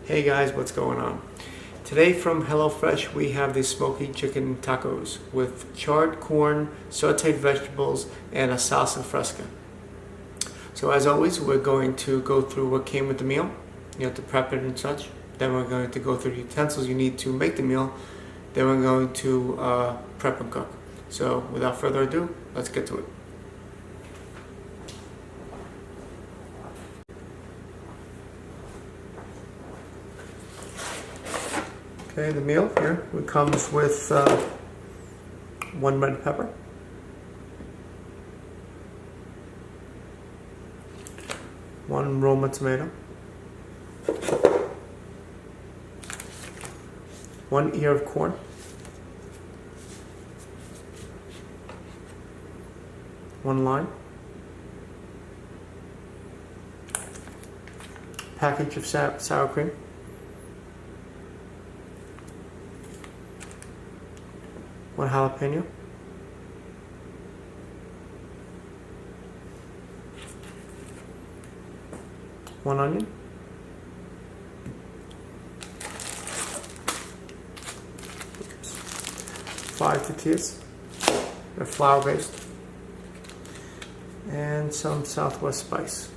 Hey guys, what's going on? Today from HelloFresh we have the Smoky Chicken Tacos with charred corn, sautéed vegetables, and a salsa fresca. So as always, we're going to go through what came with the meal. You have to prep it and such. Then we're going to go through the utensils you need to make the meal. Then we're going to prep and cook. So without further ado, let's get to it. Okay, the meal here comes with 1 red pepper, 1 Roma tomato, 1 ear of corn, 1 lime, package of sour cream, 1 jalapeno, 1 onion, 5 tortillas, they're flour based, and some Southwest spice.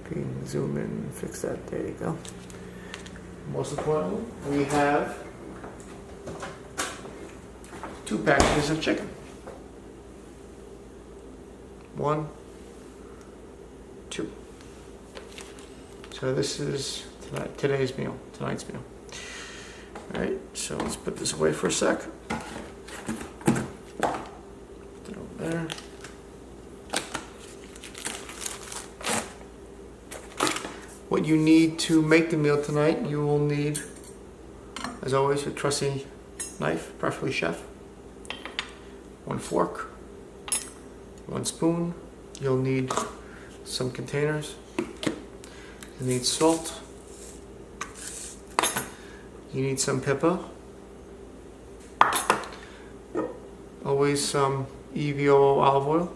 You can zoom in and fix that, there you go. Most importantly, we have 2 packages of chicken. 1, 2. So this is tonight's meal. Alright, so let's put this away for a sec. Put it over there. What you need to make the meal tonight, you will need, as always, a trusty knife, preferably chef. 1 fork, 1 spoon. You'll need some containers. You need salt. You need some pepper. Always some EVO olive oil,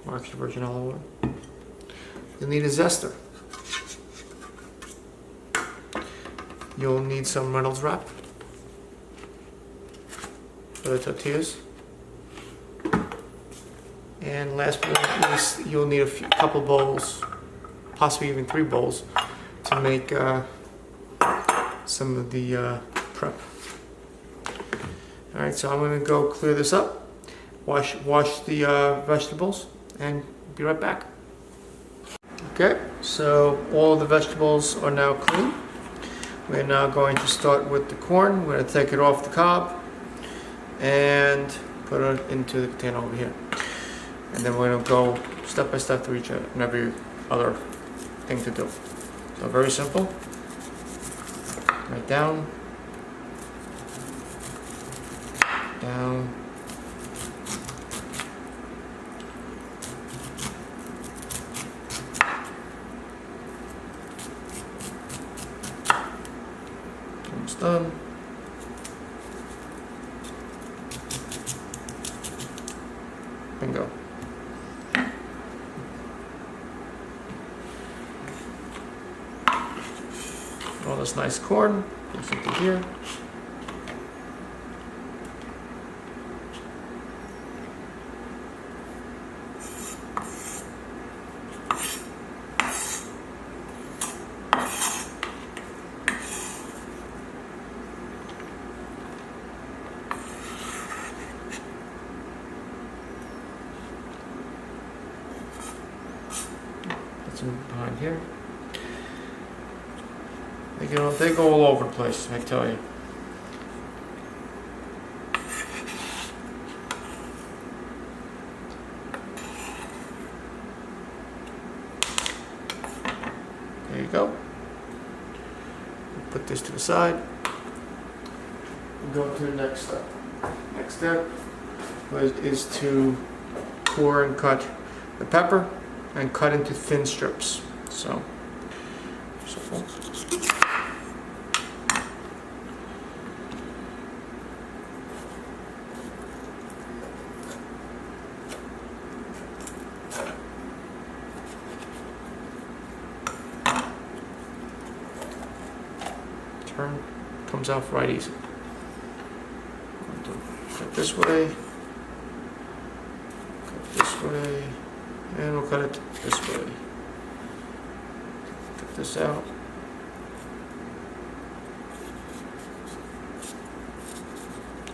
or extra virgin olive oil. You'll need a zester. You'll need some Reynolds wrap for the tortillas. And last but not least, you'll need a couple bowls, possibly even 3 bowls, to make some of the prep. Alright, so I'm going to go clear this up, wash the vegetables, and be right back. Okay, so all the vegetables are now clean. We're now going to start with the corn. We're going to take it off the cob and put it into the container over here. And then we're going to go step by step through each and every other thing to do. So very simple. Right down, down, almost done. Bingo. All this nice corn goes into here. Put some behind here. They go all over the place, I tell you. There you go. Put this to the side. Go to the next step. Next step is to core and cut the pepper and cut into thin strips. So comes out right easy. Cut this way, cut this way, and we'll cut it this way. Cut this out.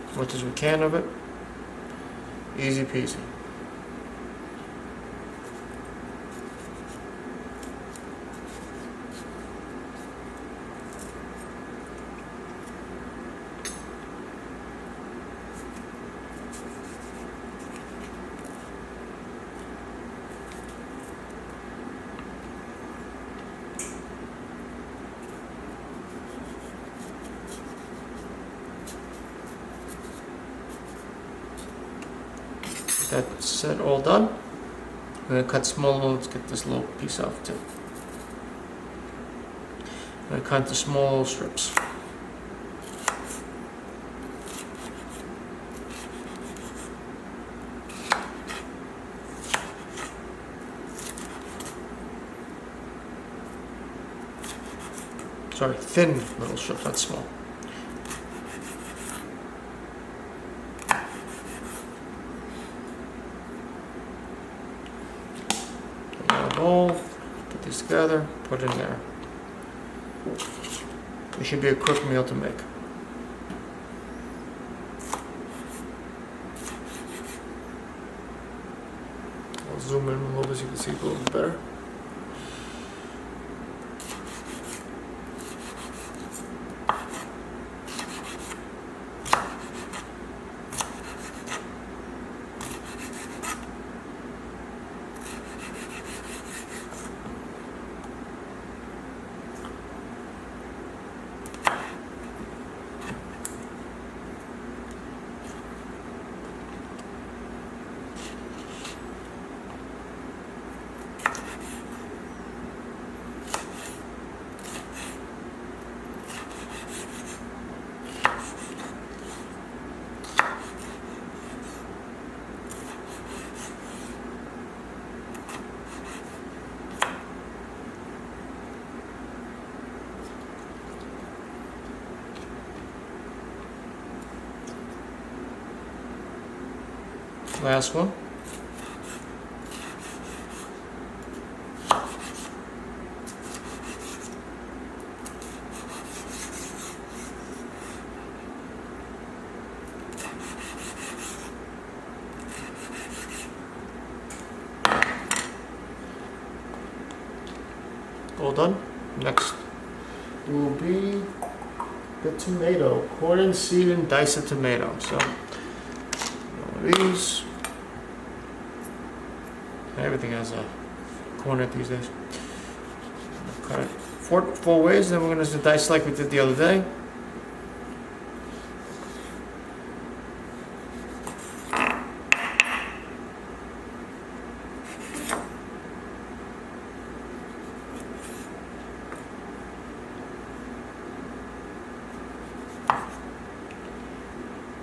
As much as we can of it. Easy peasy. That's it, all done. I'm going to cut small, let's get this little piece off too. I'm going to cut the small strips. Sorry, thin little strips, not small. Bowl, put these together, put it in there. It should be a quick meal to make. I'll zoom in a little bit so you can see it a little bit better. Last one. All done. Next will be the tomato. Corn and seed and dice a tomato. So one of these. Everything has a corn in it these days. Cut it four ways, then we're going to dice like we did the other day.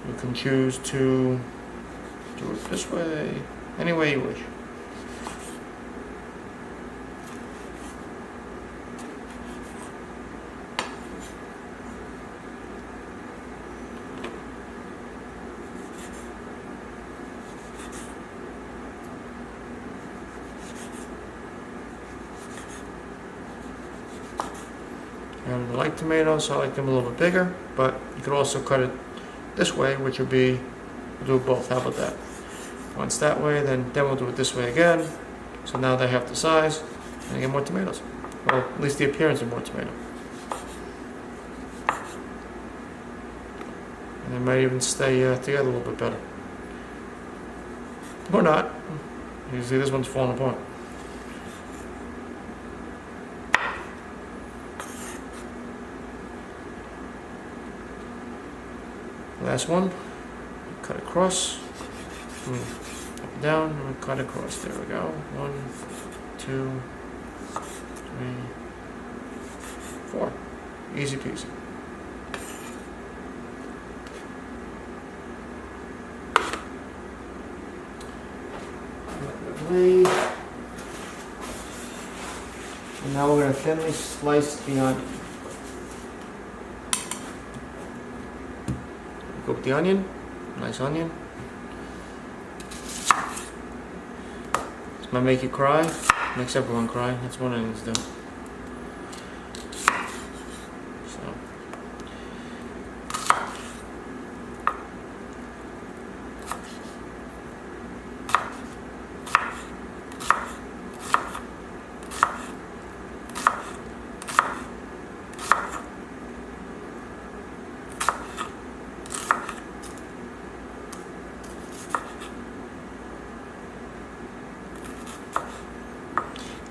You can choose to do it this way, any way you wish. And I like tomatoes, so I like them a little bit bigger, but you could also cut it this way, which would be, we'll do both. How about that? Once that way, then we'll do it this way again. So now they have the size, and I get more tomatoes. Well, at least the appearance of more tomato. And they might even stay together a little bit better. Or not. You see this one's falling apart. Last one, cut across, up and down, and cut across. There we go. 1, 2, 3, 4. Easy peasy. And now we're going to thinly slice the onion. cook the onion. Nice onion. This might make you cry. Makes everyone cry. That's what onions do. So.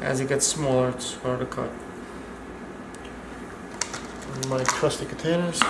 As it gets smaller, it's harder to cut. And my trusty containers.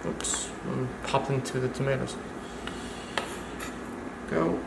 Oops, I'm popped into the tomatoes. Go.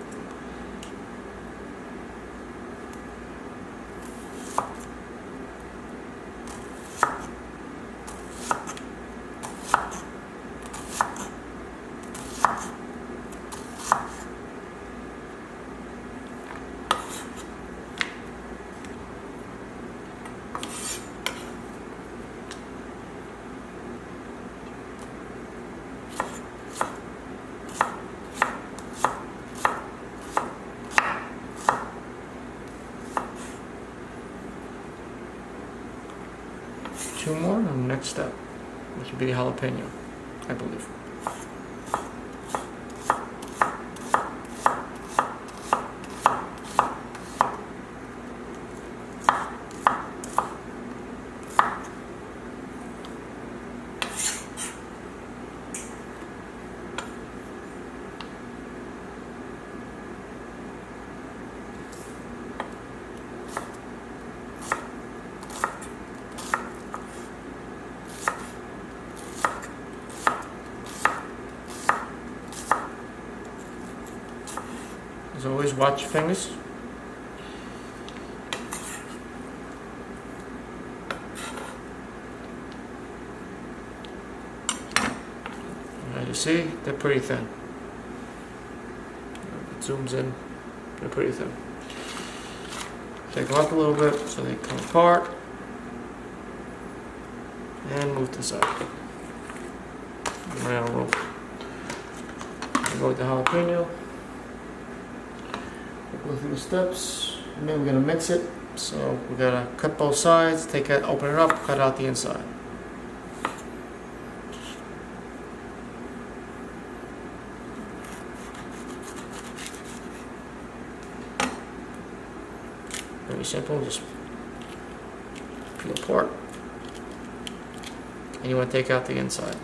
Two more, and next step, which would be the jalapeno, I believe. As always, watch your fingers. As you see, they're pretty thin. It zooms in, they're pretty thin. Take them up a little bit so they come apart. And move to the side. Now we'll go with the jalapeno. Go through the steps, and then we're gonna mix it. So we're gonna cut both sides, take it, open it up, cut out the inside. Very simple, just peel apart, and you want to take out the inside.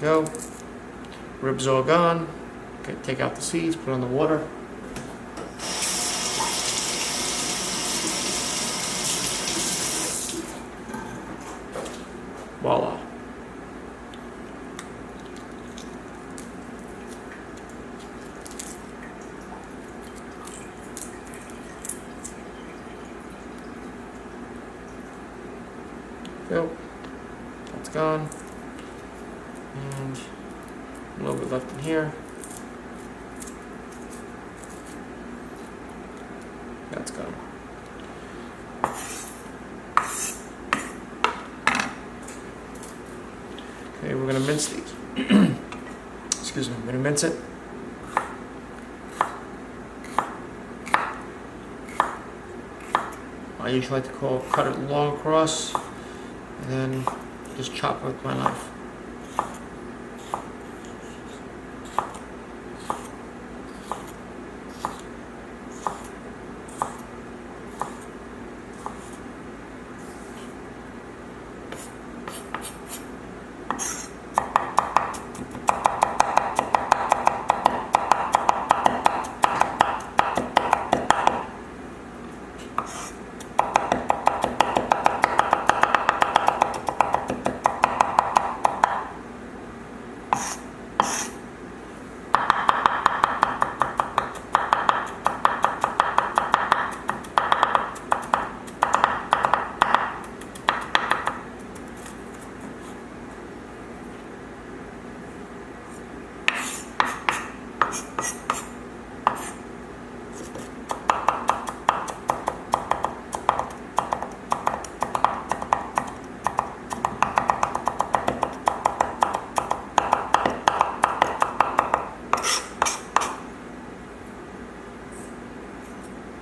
Go. Ribs all gone. Okay, take out the seeds, put on the water. Voila. Go. That's gone. And a little bit left in here. That's gone. Okay, we're gonna mince these. Excuse me, I'm gonna mince it. I usually like to cut it long across and then just chop it with my knife.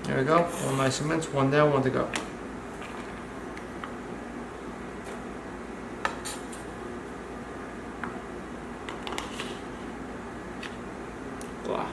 There we go, all nice and minced, one down, one to go. Blah.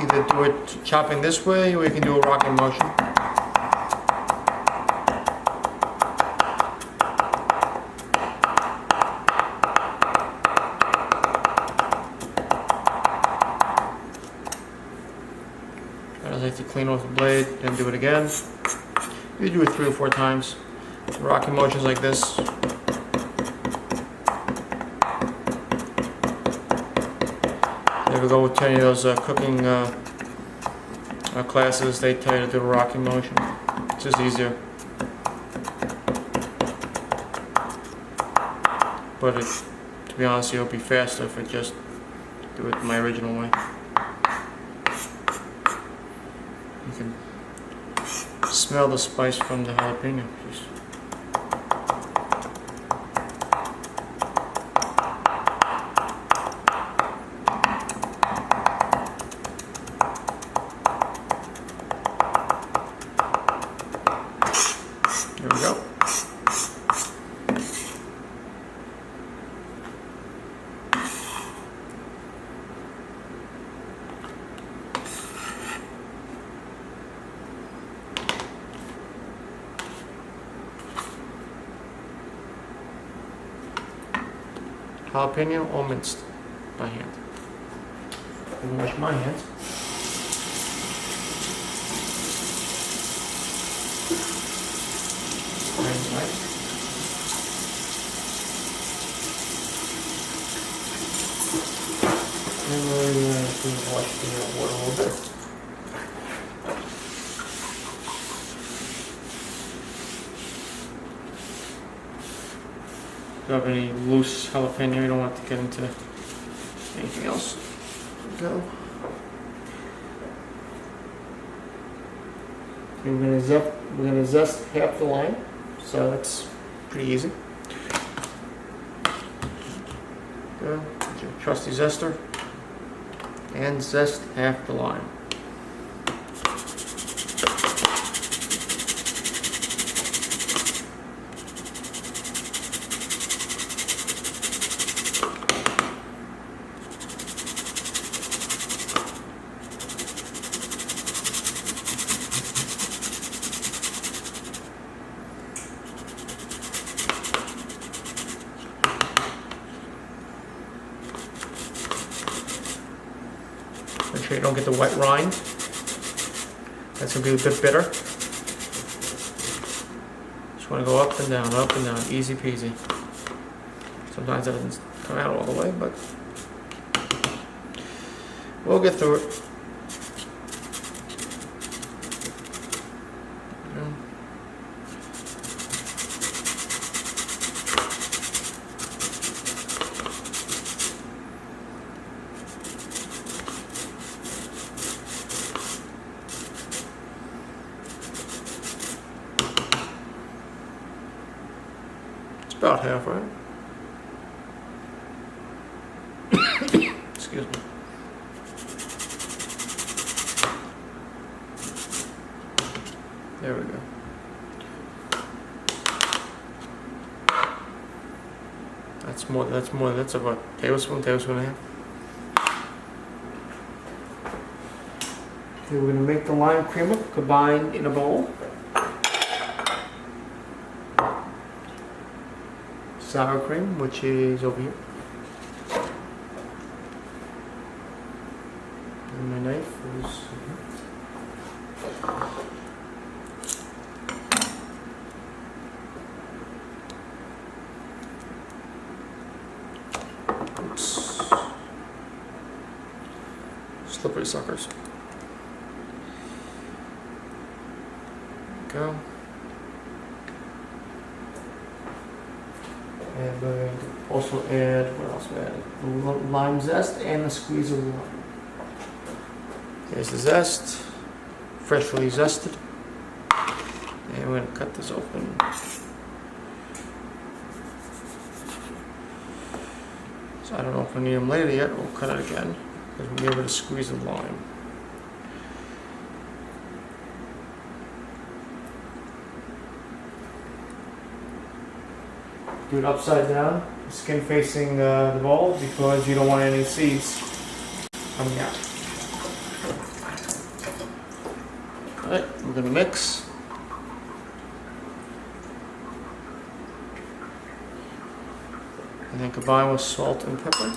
Either do it chopping this way, or you can do a rocking motion. I just like to clean off the blade and do it again. You do it 3 or 4 times. Rocking motions like this. There we go with any of those cooking classes, they tell you to do a rocking motion. It's just easier. But to be honest, it'll be faster if I just do it my original way. You can smell the spice from the jalapeno. Just there we go. Jalapeno all minced by hand. I'm gonna wash my hands. Very nice. And we're going to wash the water a little bit. If you have any loose jalapeno, you don't want to get into anything else. There we go. We're gonna zest half the lime, so that's pretty easy. Go, get your trusty zester, and zest half the lime. Make sure you don't get the wet rind. That's going to be a bit bitter. Just want to go up and down, easy peasy. Sometimes it doesn't come out all the way, but we'll get through it. About halfway. Excuse me. There we go. That's about a tablespoon and a half. Okay, we're gonna make the lime creamer combined in a bowl. Sour cream, which is over here. my knife is. Oops. Slippery suckers. Go. And we're going to also add, what else we added? The lime zest and the squeeze of lime. Here's the zest, freshly zested. And we're going to cut this open. So I don't know if we need them later yet. We'll cut it again because we gave it a squeeze of lime. Do it upside down, skin facing the bowl because you don't want any seeds coming out. Alright, we're going to mix. And then combine with salt and pepper.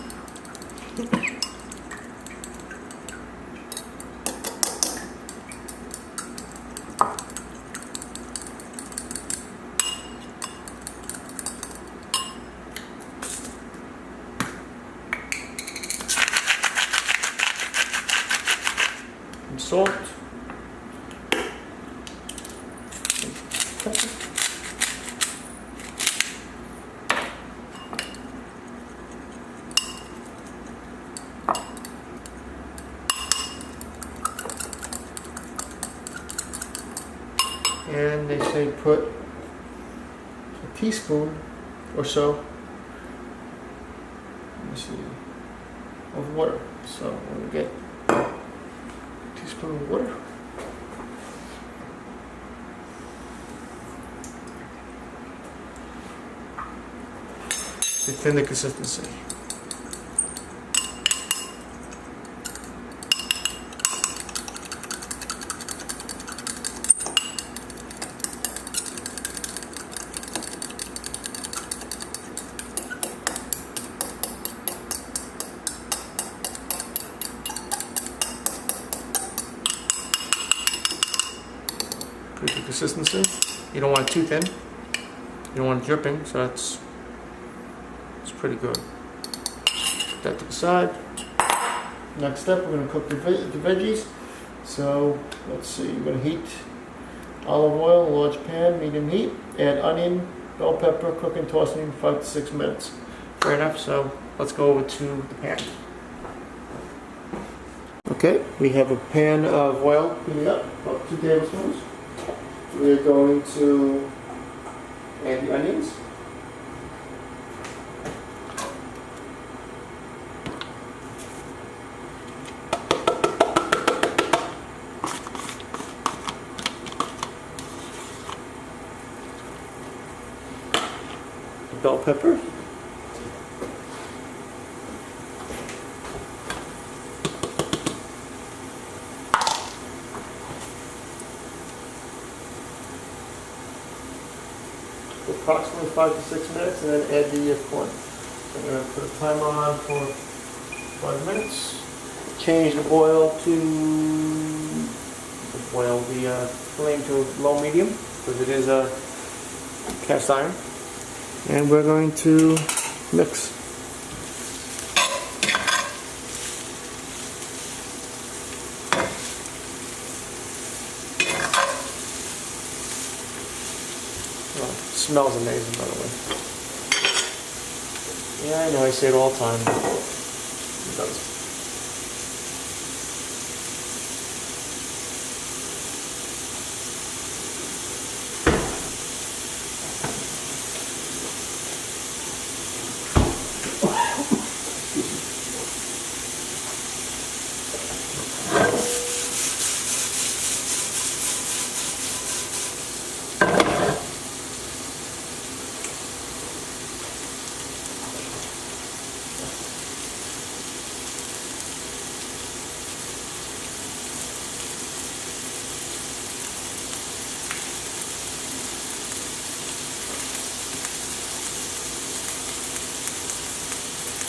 And salt. Pepper. And they say put a teaspoon or so, let me see, of water. So when we get a teaspoon of water. To thin the consistency. Pretty good consistency. You don't want it too thin. You don't want it dripping, so it's pretty good. Put that to the side. Next step, we're going to cook the veggies. So let's see, we're going to heat olive oil, large pan, medium heat. Add onion, bell pepper, cook and toss in 5 to 6 minutes. Fair enough. So let's go over to the pan. Okay, we have a pan of oil heating up, about 2 tablespoons. We're going to add the onions. The bell pepper. Approximately 5 to 6 minutes, and then add the corn. So I'm going to put a timer on for 5 minutes. Change the oil to the flame to low medium because it is a cast iron, and we're going to mix. Smells amazing, by the way. Yeah, I know I say it all the time. It does.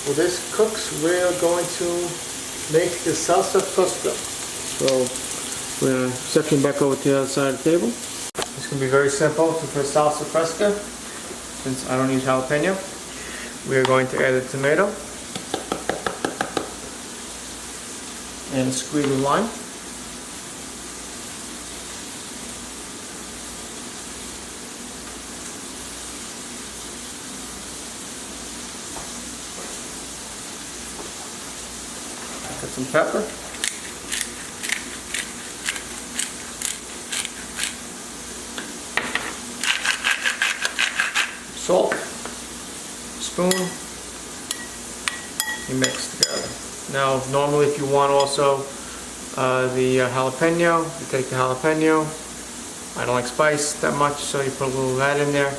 Well, this cooks, we're going to make the salsa fresca. So we're going to section back over to the other side of the table. It's going to be very simple for salsa fresca. Since I don't use jalapeno, we are going to add a tomato and a squeeze of lime. Got some pepper. Salt. Spoon. You mix together. Now, normally if you want also the jalapeno, you take the jalapeno. I don't like spice that much, so you put a little of that in there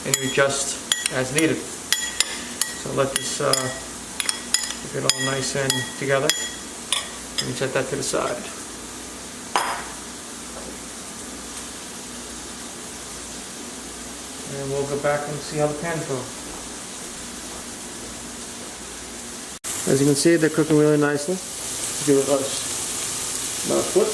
and you adjust as needed. So let this get all nice and together. Let me set that to the side. And we'll go back and see how the pan's going. As you can see, they're cooking really nicely. Give it another flip.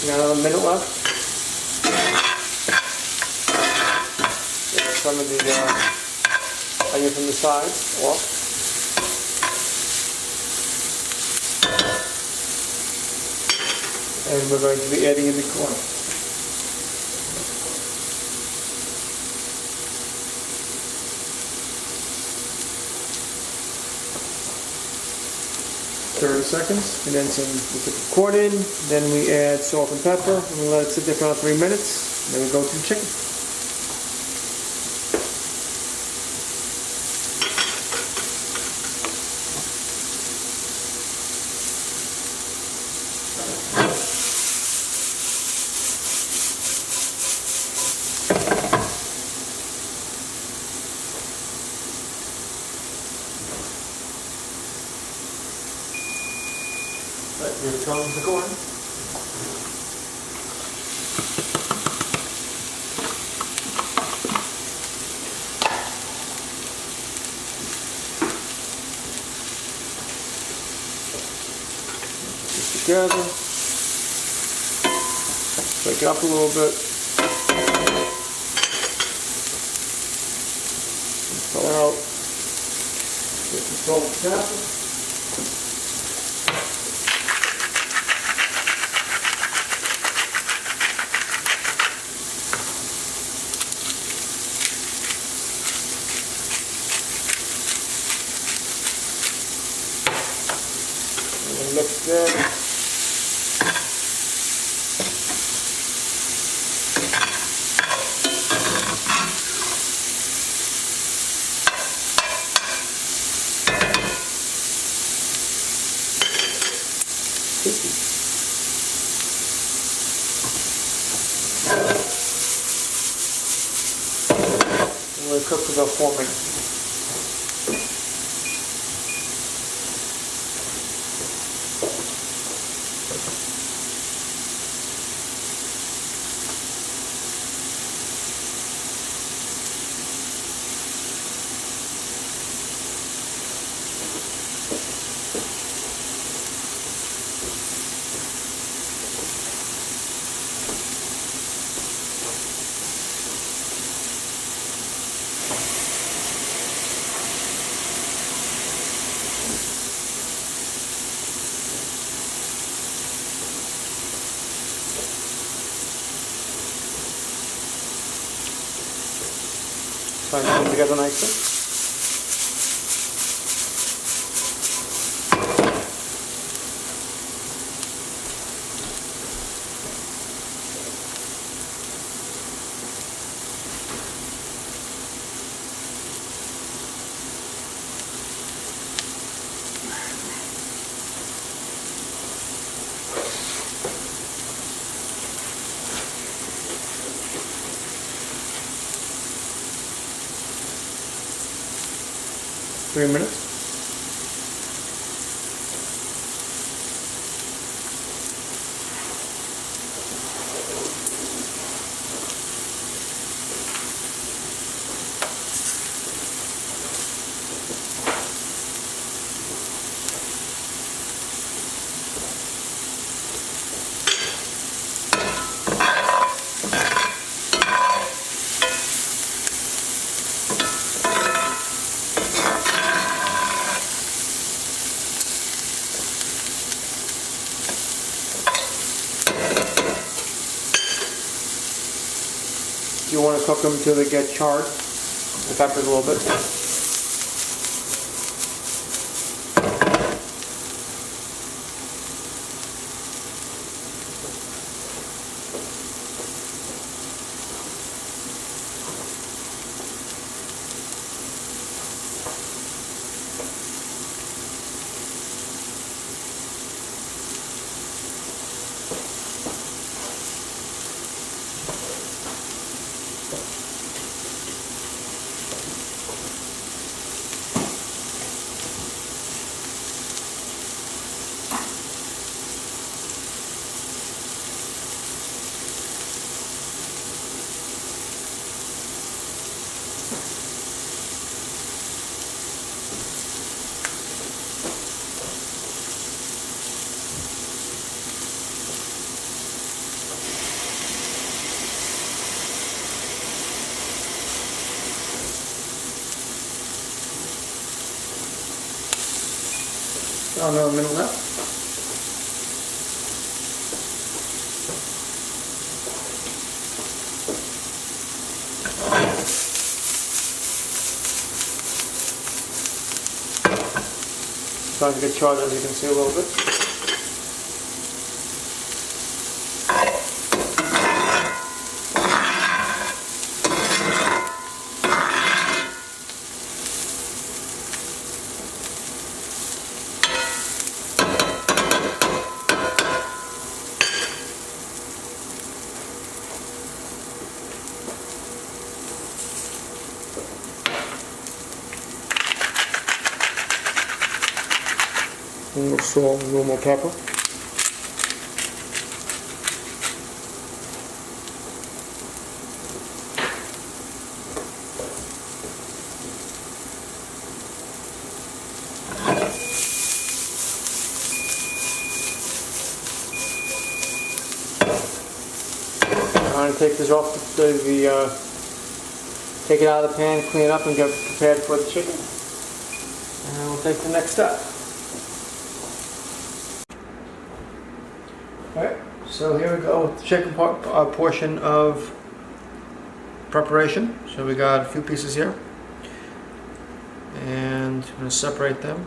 Got another minute left. Get some of the onion from the side off. And we're going to be adding in the corn. .30 seconds, and then we put the corn in, then we add salt and pepper, and we let it sit there for about 3 minutes, then we go to the chicken. Here comes the corn. Put this together. Shake it up a little bit. Pull out. Get the salt and pepper. Mix that. And we'll cook for about 4 minutes. Try to put them together nicely. 3 minutes. You want to cook them until they get charred, the peppers a little bit. Another minute left. Starting to get charred, as you can see, a little bit. A little salt, a little more pepper. I'm going to take this off take it out of the pan, clean it up, and get prepared for the chicken. And we'll take the next step. Alright, so here we go with the chicken portion of preparation. So we got a few pieces here, and I'm going to separate them.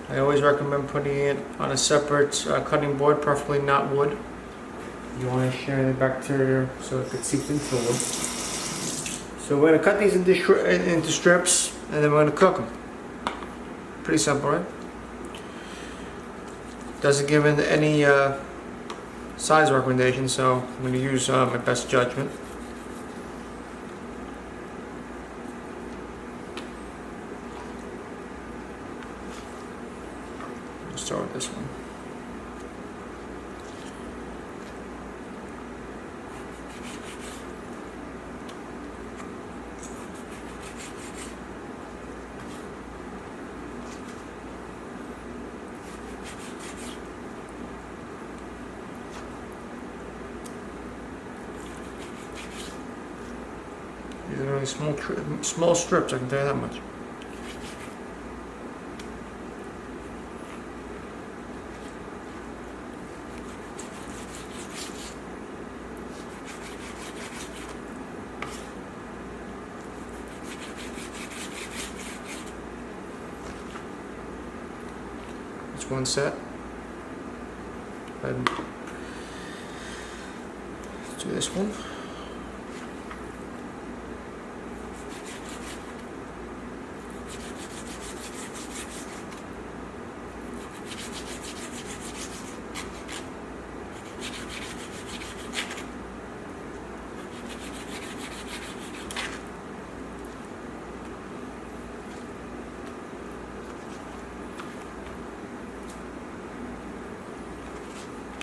I always recommend putting it on a separate cutting board, preferably not wood. You want to share the bacteria so it could seep into wood. So we're going to cut these into strips, and then we're going to cook them. Pretty simple, right? Doesn't give any size recommendation, so I'm going to use my best judgment. Let's start with this one. These are really small strips, I can tell you that much. That's one set. Let's do this one.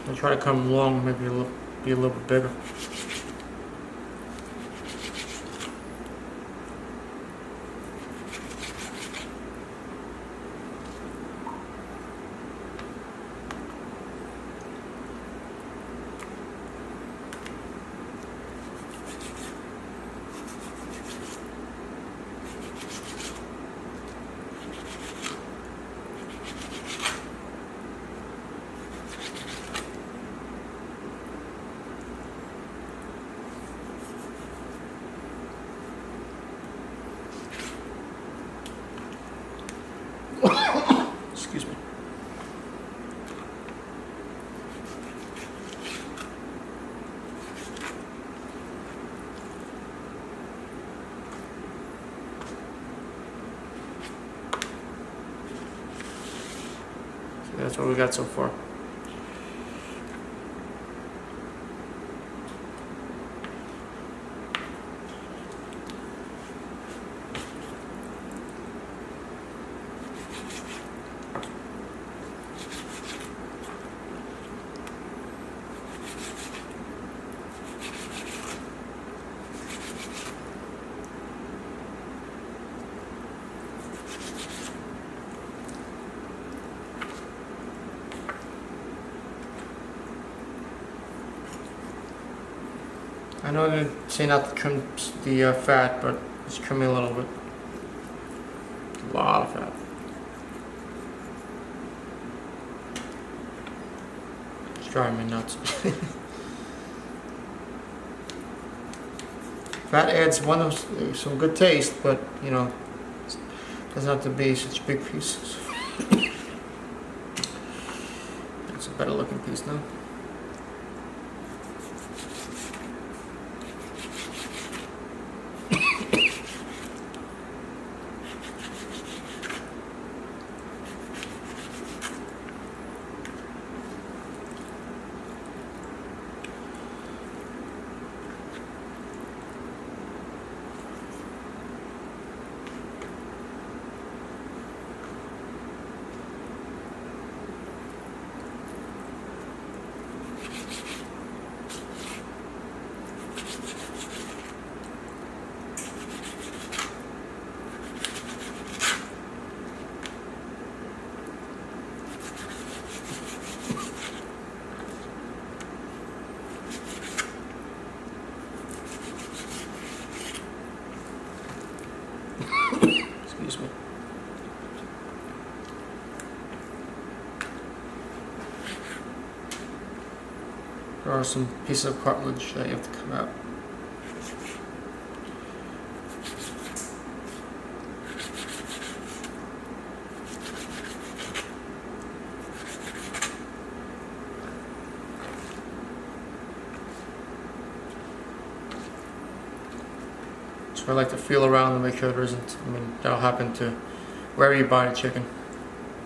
I'll try to come along, maybe be a little bit bigger. Excuse me. So that's what we got so far. I know they say not to trim the fat, but it's trimming a little bit. A lot of fat. It's driving me nuts. Fat adds some good taste, but you know, it doesn't have to be such big pieces. It's a better looking piece now. Excuse me. There are some pieces of cartilage that you have to come out. So I like to feel around and make sure there isn't, I mean, that'll happen to wherever you buy the chicken.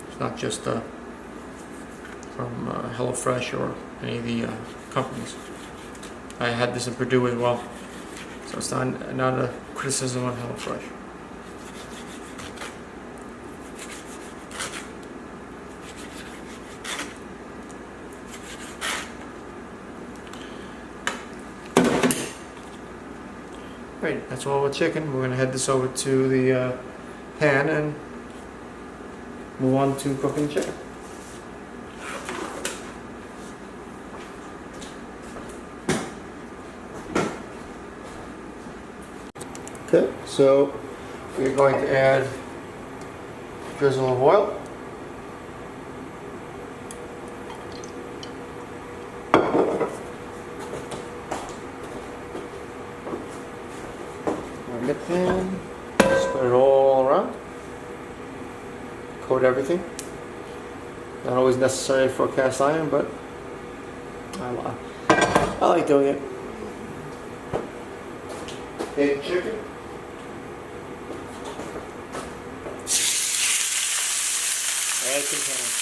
It's not just from HelloFresh or any of the companies. I had this in Purdue as well, so it's not a criticism on HelloFresh. Great, that's all with chicken. We're going to head this over to the pan and move on to cooking chicken. Okay, so we're going to add a drizzle of oil. Mid pan, spread it all around, coat everything. Not always necessary for a cast iron, but I like doing it. Baked chicken. Add container.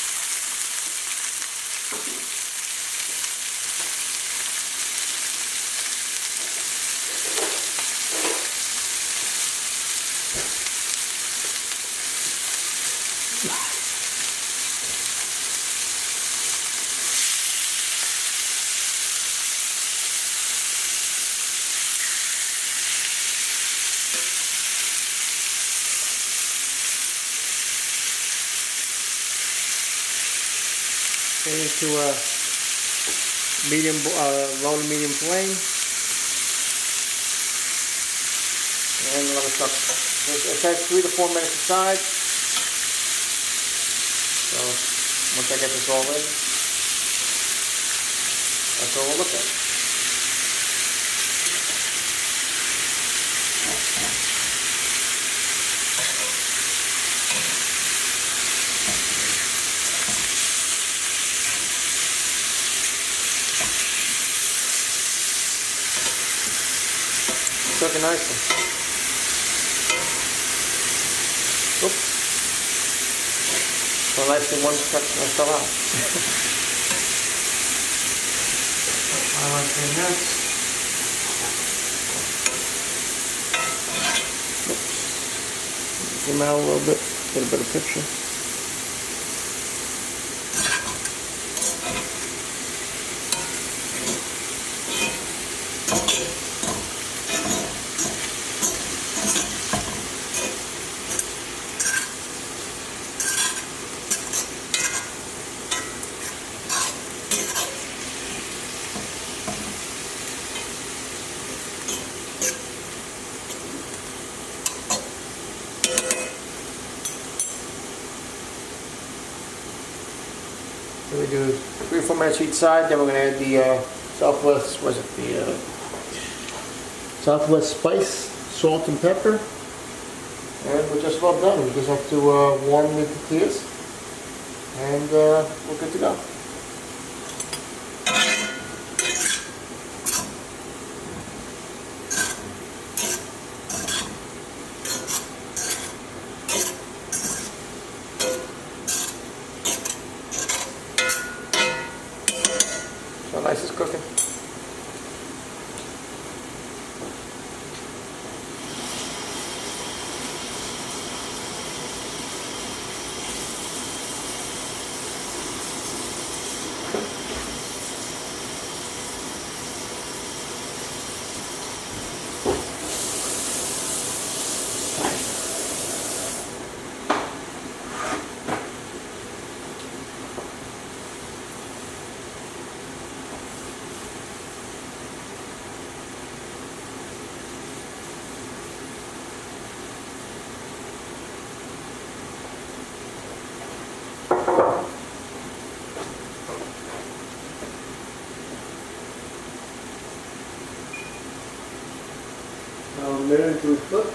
Bring it to a medium, low to medium flame. And let it cook. It takes 3 to 4 minutes aside. So once I get this all in, that's all we'll look at. Cooking nicely. Oops. So nicely one section I fell out. I like doing this. Oops. Zoom out a little bit, get a better picture. So we do 3 or 4 minutes each side, then we're going to add the Southwest, what is it, the Southwest spice, salt and pepper. And we're just about done. We just have to warm the tortillas and we're good to go. So nice is cooking. Now a minute into a cook.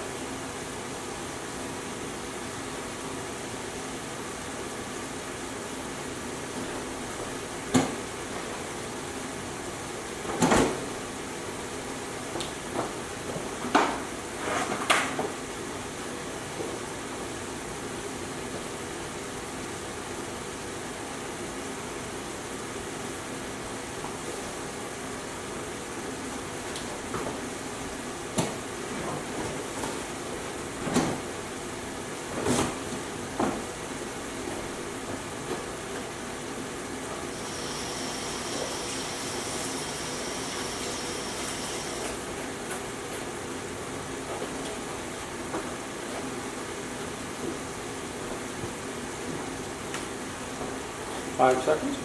Five seconds.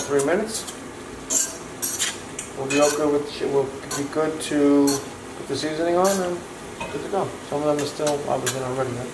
3 minutes. We'll be okay with. We'll be good to put the seasoning on and good to go. Some of them are still obviously not ready yet.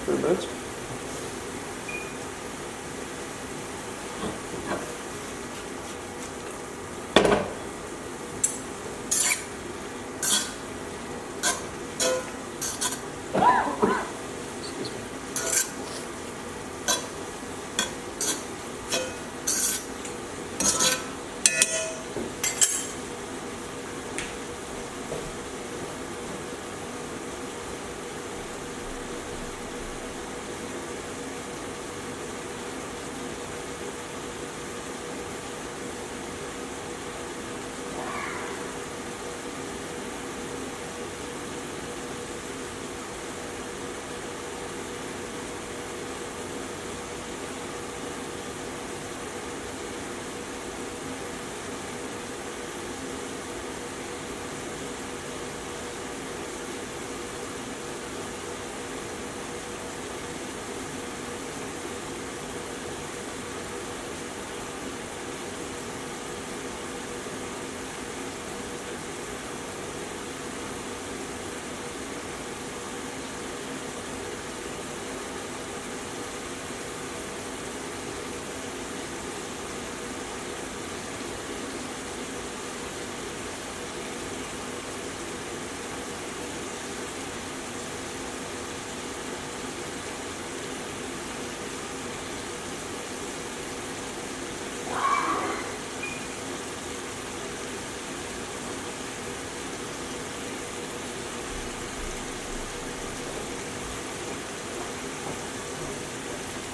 3 minutes.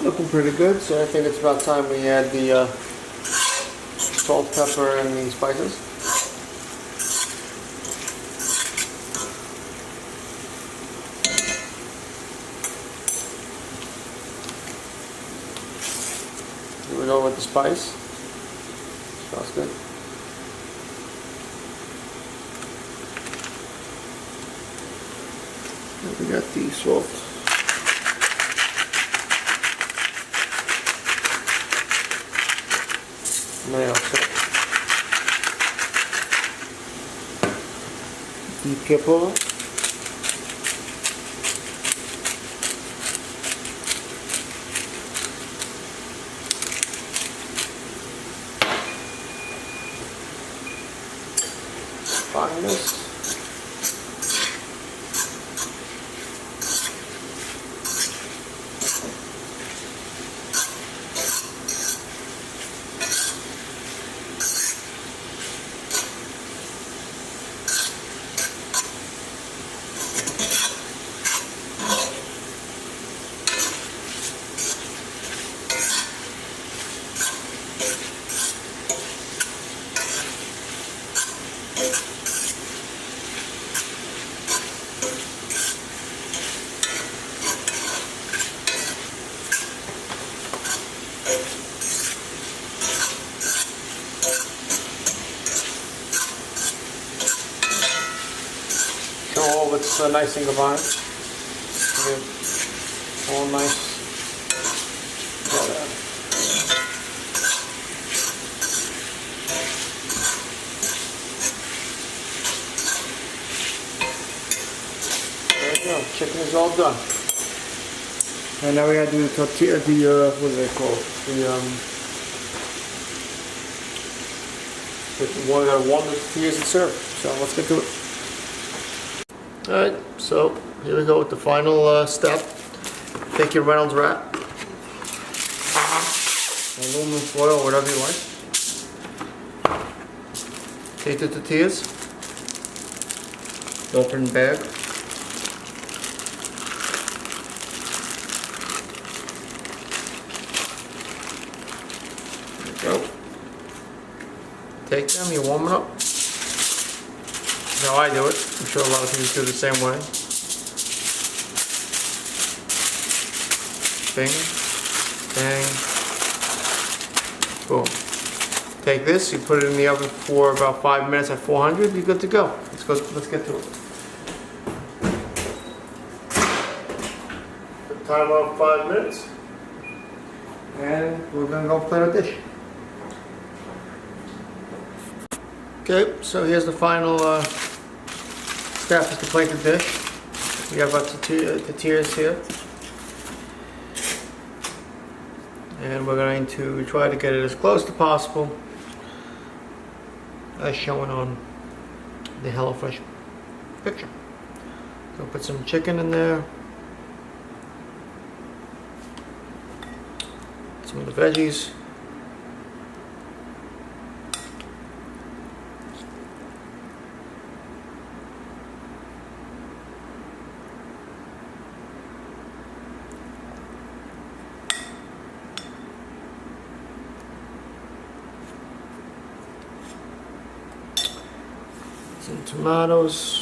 Looking pretty good, so I think it's about time we add the salt, pepper, and the spices. Here we go with the spice. Smells good. And we got the salt. Now, the pepper. Finest. All what's nice thing about it. All nice. There you go. Chicken is all done. And now we gotta do the tortilla. What is it called? We gotta warm the tortillas and serve. So let's get to it. Alright, so here we go with the final step. Take your Reynolds wrap, aluminum foil, whatever you like. Take the tortillas, open bag. There you go. Take them, you warm it up. That's how I do it. I'm sure a lot of people do the same way. Bing, bang, boom. Take this, you put it in the oven for about 5 minutes at 400, you're good to go. Let's get to it. Put the timer on 5 minutes. And we're gonna go plate our dish. Okay, so here's the final step is to plate the dish. We have our tortillas here. and we're going to try to get it as close to possible as shown on the HelloFresh picture. So put some chicken in there, some of the veggies, some tomatoes,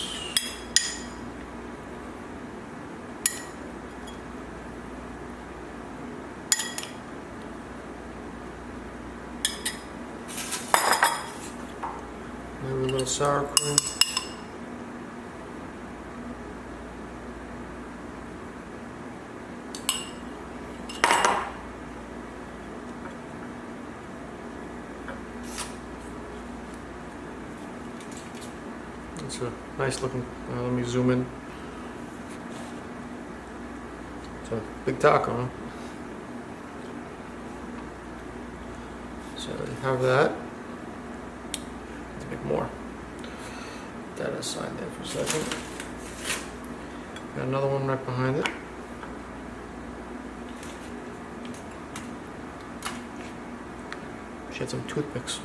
maybe a little sour cream, it's a nice looking, let me zoom in. It's a big taco, huh? So you have that. Let's make more. Put that aside there for a second. Got another one right behind it. She had some toothpicks.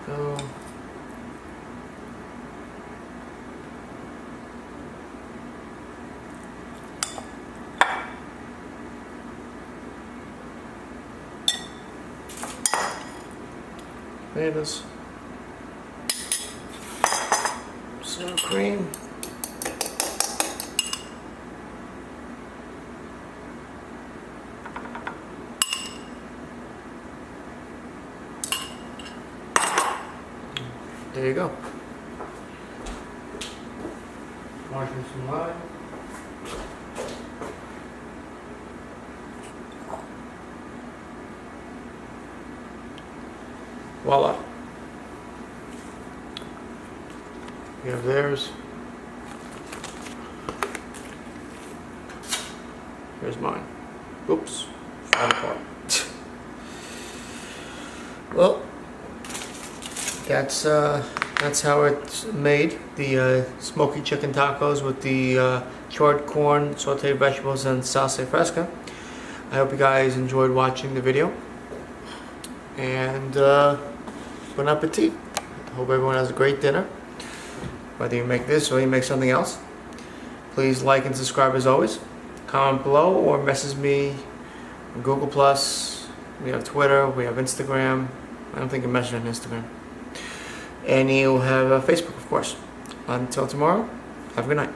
Go. Tomatoes. Sour cream. There you go. Washing some lime. Voila. You have theirs. Here's mine. Oops. Fell apart. Well, that's how it's made. The smoky chicken tacos with the charred corn, sautéed vegetables, and salsa fresca. I hope you guys enjoyed watching the video. And bon appetit. I hope everyone has a great dinner. Whether you make this or you make something else. Please like and subscribe as always. Comment below or message me on Google+. We have Twitter, we have Instagram. I don't think you message on Instagram. And you'll have Facebook, of course. Until tomorrow, have a good night.